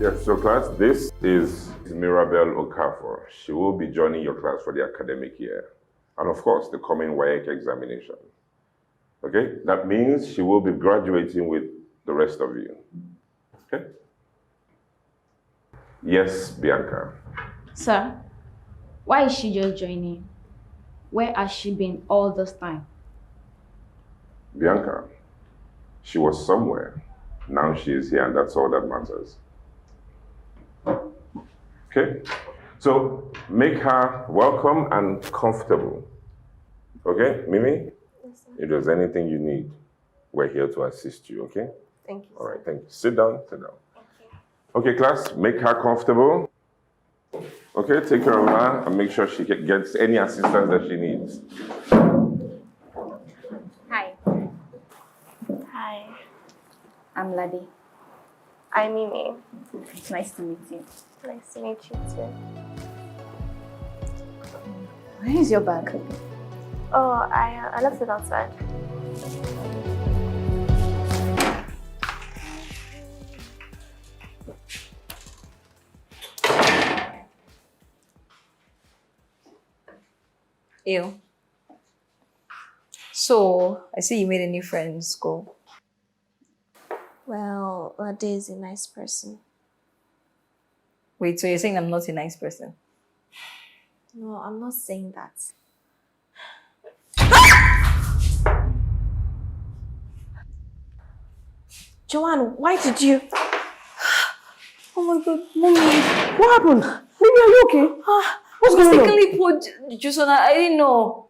Yes, so class, this is Mirabel Okafor. She will be joining your class for the academic year. And of course, the coming WAEC examination. Okay, that means she will be graduating with the rest of you. Okay? Yes, Bianca. Sir, why is she just joining? Where has she been all this time? Bianca, she was somewhere. Now she is here, and that's all that matters. Okay? So make her welcome and comfortable. Okay, Mimi? Yes, sir. If there's anything you need, we're here to assist you, okay? Thank you, All right, sir. thank you. Sit down, sit down. Okay. Okay, class, make her comfortable. Okay, take care of her and make sure she gets any assistance that she needs. Hi, Hi. I'm Ladi. I'm Mimi. It's nice to meet you. Nice to meet you too. Where is your bag? Oh, I left it outside. Ew. So, I see you made a new friend in school. Well, Lade is a nice person. Wait, so you're saying I'm not a nice person? No, I'm not saying that. Joanne, why did you? Oh my god, mommy. What happened? Mimi, are you okay? What's going on? Mistakenly put juice on her. I didn't know.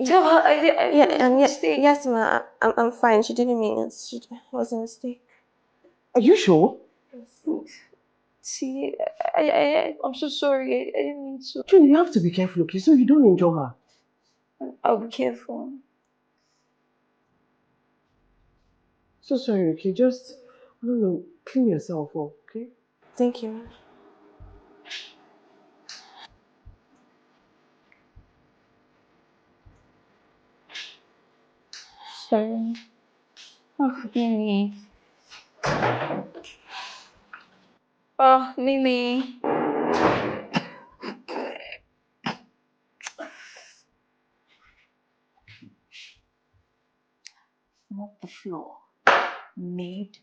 Tell her Yes, ma. I'm fine. She didn't mean it. It was a mistake. Are you sure? See, I'm so sorry. I didn't mean to. June, you have to be careful, okay? So you don't injure her. I'll be careful. So sorry, okay? Just, I don't know, clean yourself up, okay? Thank you. Sorry. Oh, Mimi. Oh, Mimi. Mop the floor. Made